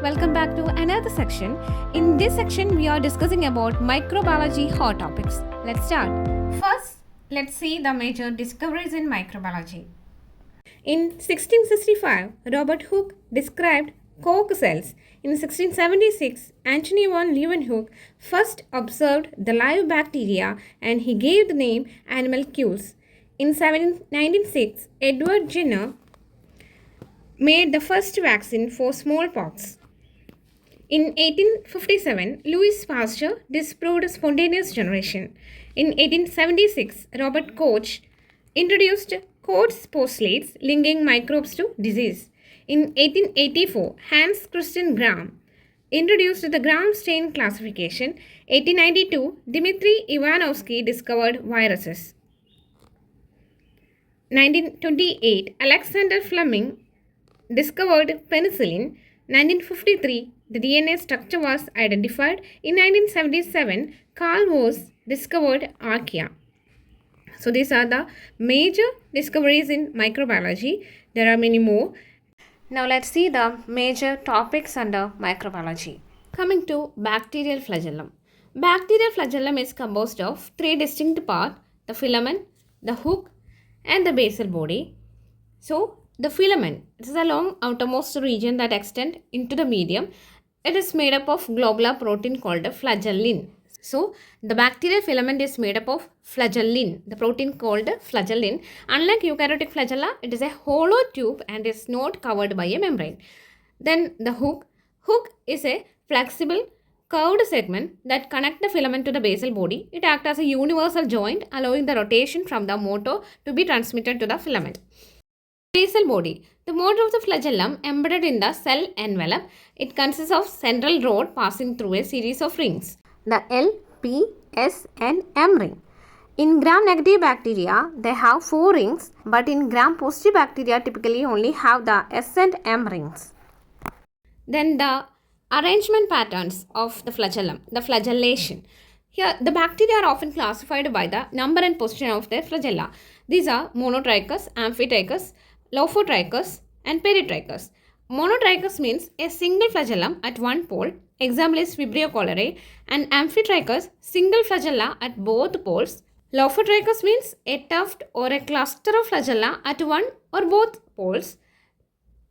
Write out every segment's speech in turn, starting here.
welcome back to another section. In this section, we are discussing about microbiology hot topics. Let's start. First, let's see the major discoveries in microbiology. In 1665, Robert Hooke described cork cells. In 1676, Antony van Leeuwenhoek first observed the live bacteria and he gave the name animalcules. In 1906, Edward Jenner made the first vaccine for smallpox. In 1857, Louis Pasteur disproved spontaneous generation. In 1876, Robert Koch introduced Koch's postulates linking microbes to disease. In 1884, Hans Christian Gram introduced the Gram strain classification. 1892, Dmitry Ivanovsky discovered viruses. 1928, Alexander Fleming discovered penicillin. 1953, the DNA structure was identified. In 1977, Carl Woese discovered archaea. So these are the major discoveries in microbiology. There are many more. Now let's see the major topics under microbiology. Coming to bacterial flagellum. Bacterial flagellum is composed of three distinct parts: the filament, the hook, and the basal body. So the filament is the long outermost region that extends into the medium. It is made up of globular protein called flagellin. So the bacterial filament is made up of flagellin, the protein called flagellin. Unlike eukaryotic flagella, it is a hollow tube and is not covered by a membrane. Then the hook. Hook is a flexible curved segment that connects the filament to the basal body. It acts as a universal joint, allowing the rotation from the motor to be transmitted to the filament. Basal body. The motor of the flagellum embedded in the cell envelope. It consists of central rod passing through a series of rings. The L, P, S and M ring. In gram-negative bacteria, they have 4 rings, but in gram-positive bacteria typically only have the S and M rings. Then the arrangement patterns of the flagellum, the flagellation. Here, the bacteria are often classified by the number and position of their flagella. These are monotrichous, amphitrichous, lophotrichous and peritrichous. Monotrichous means a single flagellum at one pole. Example is Vibrio cholerae. And amphitrichous, single flagella at both poles. Lophotrichous means a tuft or a cluster of flagella at one or both poles.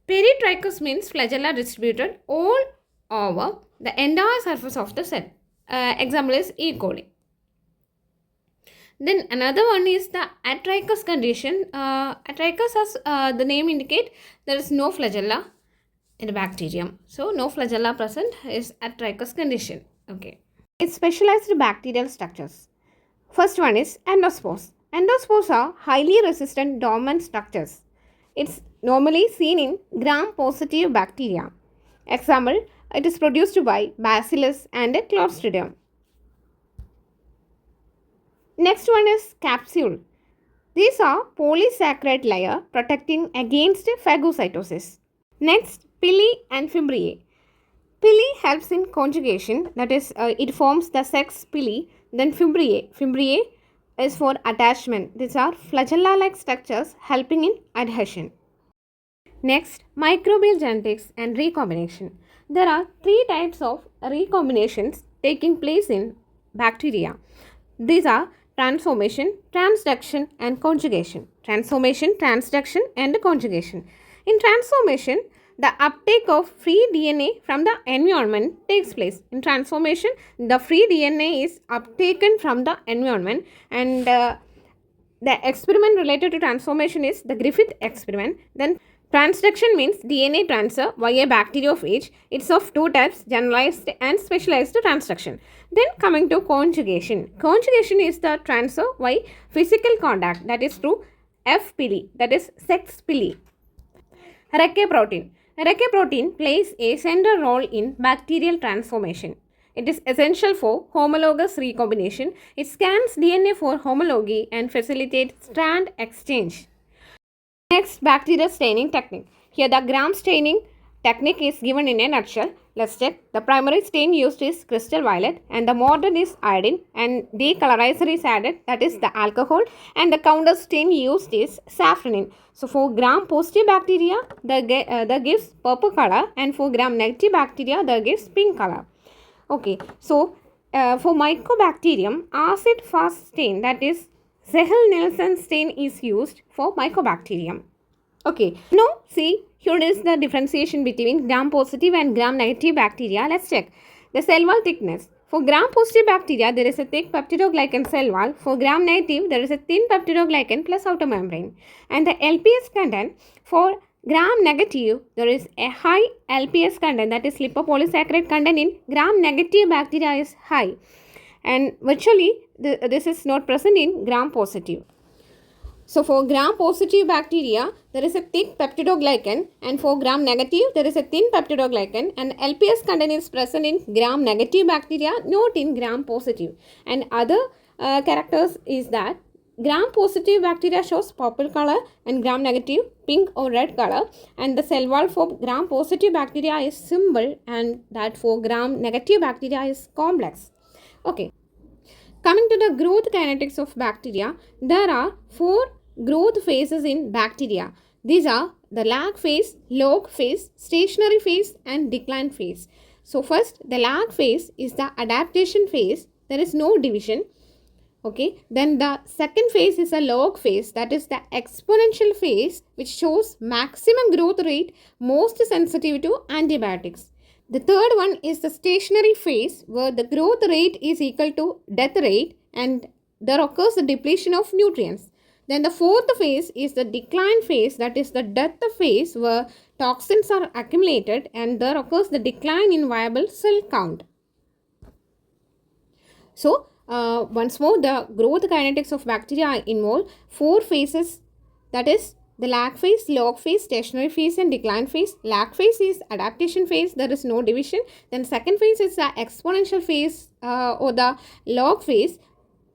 Peritrichous means flagella distributed all over the entire surface of the cell. Example is E. coli. Then another one is the atrichous condition. Atrichous, as the name indicate, there is no flagella in the bacterium. So no flagella present is atrichous condition. Okay. It's specialized bacterial structures. First one is endospores. Endospores are highly resistant dormant structures. It's normally seen in gram-positive bacteria. Example, it is produced by Bacillus and Clostridium. Next one is capsule. These are polysaccharide layer protecting against phagocytosis. Next, pili and fimbriae. Pili helps in conjugation, that is, it forms the sex pili. Then fimbriae. Fimbriae is for attachment. These are flagella-like structures helping in adhesion. Next, microbial genetics and recombination. There are 3 types of recombinations taking place in bacteria. These are transformation, transduction and conjugation. Transformation, transduction and conjugation. In transformation, the uptake of free DNA from the environment takes place. In transformation, the free DNA is uptaken from the environment, and the experiment related to transformation is the Griffith experiment. Then transduction means DNA transfer via bacteriophage. It's of 2 types, generalized and specialized transduction. Then coming to conjugation. Conjugation is the transfer by physical contact, that is through F. pili, that is sex pili. Recce protein. Recce protein plays a central role in bacterial transformation. It is essential for homologous recombination. It scans DNA for homology and facilitates strand exchange. Next, bacterial staining technique. Here the gram staining technique is given in a nutshell. Let's check. The primary stain used is crystal violet and the mordant is iodine and decolorizer is added, that is the alcohol, and the counter stain used is safranin. So for gram-positive bacteria, that gives purple color, and for gram-negative bacteria, that gives pink color. Okay, so for Mycobacterium, acid-fast stain, that is Zehel-Nielsen stain is used for Mycobacterium. Okay, now see, here is the differentiation between gram-positive and gram-negative bacteria. Let's check. The cell wall thickness. For gram-positive bacteria, there is a thick peptidoglycan cell wall. For gram-negative, there is a thin peptidoglycan plus outer membrane. And the LPS content, for gram-negative, there is a high LPS content, that is lipopolysaccharide content in gram-negative bacteria is high. And virtually, this is not present in gram-positive. So for gram-positive bacteria, there is a thick peptidoglycan, and for gram-negative, there is a thin peptidoglycan, and LPS content is present in gram-negative bacteria, not in gram-positive. And other characters is that gram-positive bacteria shows purple color and gram-negative pink or red color, and the cell wall for gram-positive bacteria is simple, and that for gram-negative bacteria is complex. Okay. Coming to the growth kinetics of bacteria, there are 4 growth phases in bacteria. These are the lag phase, log phase, stationary phase and decline phase. So first, the lag phase is the adaptation phase. There is no division. Okay. Then the second phase is a log phase, that is the exponential phase, which shows maximum growth rate, most sensitive to antibiotics. The third one is the stationary phase, where the growth rate is equal to death rate and there occurs the depletion of nutrients. Then the fourth phase is the decline phase, that is the death phase, where toxins are accumulated and there occurs the decline in viable cell count. So, once more, the growth kinetics of bacteria involve 4 phases, that is the lag phase, log phase, stationary phase and decline phase. Lag phase is adaptation phase, there is no division. Then second phase is the exponential phase or the log phase.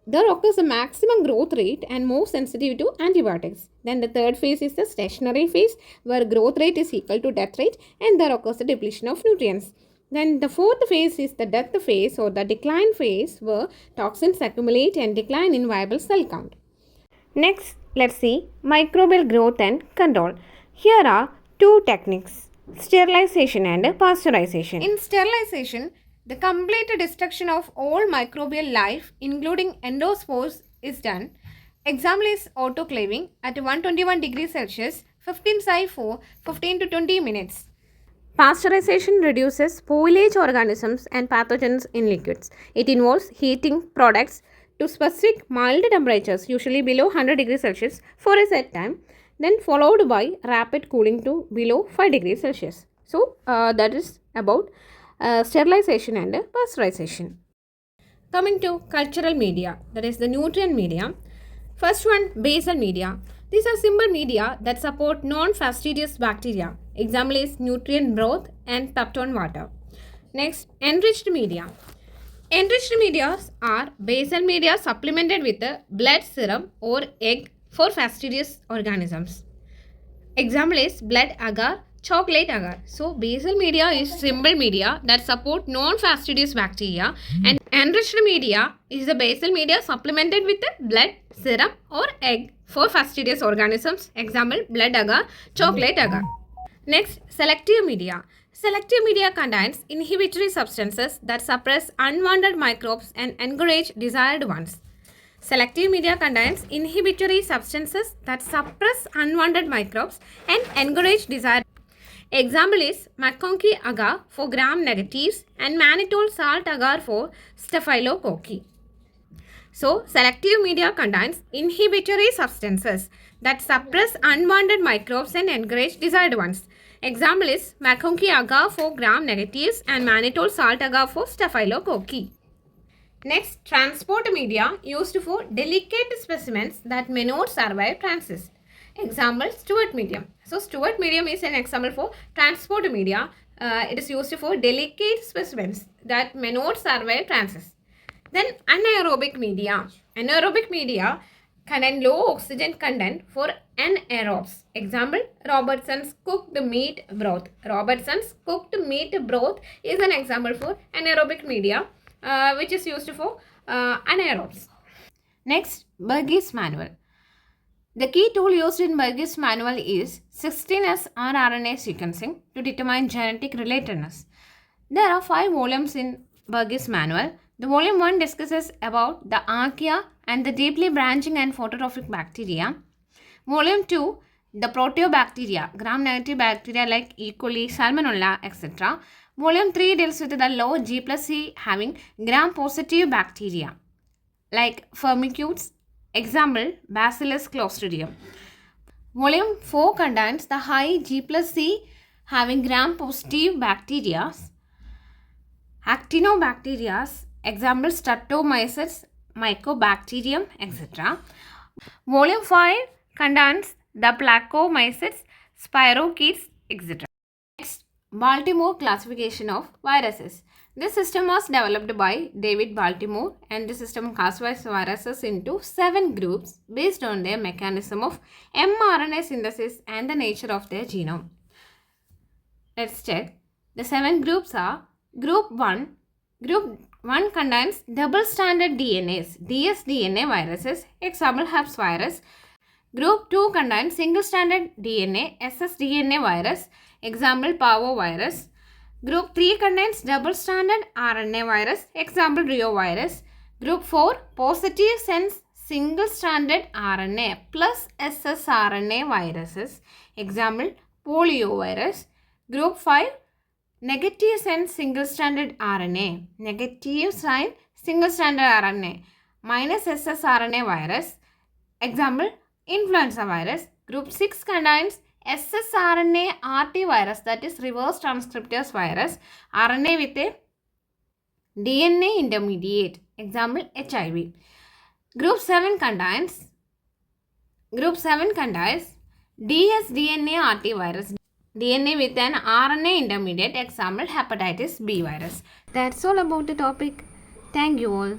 There occurs a maximum growth rate and more sensitive to antibiotics. Then the third phase is the stationary phase, where growth rate is equal to death rate and there occurs the depletion of nutrients. Then the fourth phase is the death phase or the decline phase, where toxins accumulate and decline in viable cell count. Next, let's see microbial growth and control. Here are 2 techniques, sterilization and pasteurization. In sterilization, the complete destruction of all microbial life, including endospores, is done. Example is autoclaving at 121 degrees Celsius, 15 psi for 15 to 20 minutes. Pasteurization reduces spoilage organisms and pathogens in liquids. It involves heating products to specific mild temperatures, usually below 100 degrees Celsius for a set time, then followed by rapid cooling to below 5 degrees Celsius. So, that is about sterilization and pasteurization. Coming to cultural media, that is the nutrient media. First one, basal media. These are simple media that support non-fastidious bacteria. Example is nutrient broth and peptone water. Next, enriched media. Enriched media are basal media supplemented with blood serum or egg for fastidious organisms. Example is blood agar, chocolate agar. So, basal media is simple media that support non-fastidious bacteria, and enriched media is the basal media supplemented with blood, serum or egg for fastidious organisms. Example, blood agar, chocolate agar. Next, selective media. Selective media contains inhibitory substances that suppress unwanted microbes and encourage desired ones. Selective media contains inhibitory substances that suppress unwanted microbes and encourage desired. Example is McConkey agar for gram-negatives and mannitol salt agar for staphylococci. So, selective media contains inhibitory substances that suppress unwanted microbes and encourage desired ones. Example is McConkey agar for gram-negatives and mannitol salt agar for staphylococci. Next, transport media used for delicate specimens that may not survive transit. Example, Stewart medium. So, Stewart medium is an example for transport media. It is used for delicate specimens that may not survive transit. Then, anaerobic media. Anaerobic media contain low oxygen content for anaerobes. Example, Robertson's cooked meat broth. Robertson's cooked meat broth is an example for anaerobic media which is used for anaerobes. Next, Burgess manual. The key tool used in Burgess manual is 16S rRNA sequencing to determine genetic relatedness. There are 5 volumes in Burgess manual. The volume 1 discusses about the archaea and the deeply branching and phototrophic bacteria. Volume 2, the proteobacteria, gram-negative bacteria like E. coli, Salmonella, etc. Volume 3 deals with the low G plus C having gram-positive bacteria like firmicutes, example Bacillus clostridium. Volume 4 contains the high G plus C having gram-positive bacteria, actinobacteria, example Streptomyces, Mycobacterium, etc. Volume 5 contains the Placomyces, Spirochetes, etc. Next, Baltimore classification of viruses. This system was developed by David Baltimore and the system classifies viruses into 7 groups based on their mechanism of mRNA synthesis and the nature of their genome. Let's check. The 7 groups are Group 1. Group 1 contains double-stranded DNAs, dsDNA viruses, example herpes virus. Group 2 contains single-stranded DNA, ssDNA virus, example parvovirus. Group 3 contains double-stranded RNA virus, example reovirus. Group 4 positive sense single-stranded RNA plus ssRNA viruses, example poliovirus. Group 5 negative sense single-stranded RNA, negative sign single-stranded RNA minus ssRNA virus, example influenza virus. Group 6 contains ssRNA RT virus, that is reverse transcriptase virus, RNA with a DNA intermediate, example HIV. Group 7 contains dsDNA RT virus, DNA with an RNA intermediate, example hepatitis B virus. That's all about the topic. Thank you all.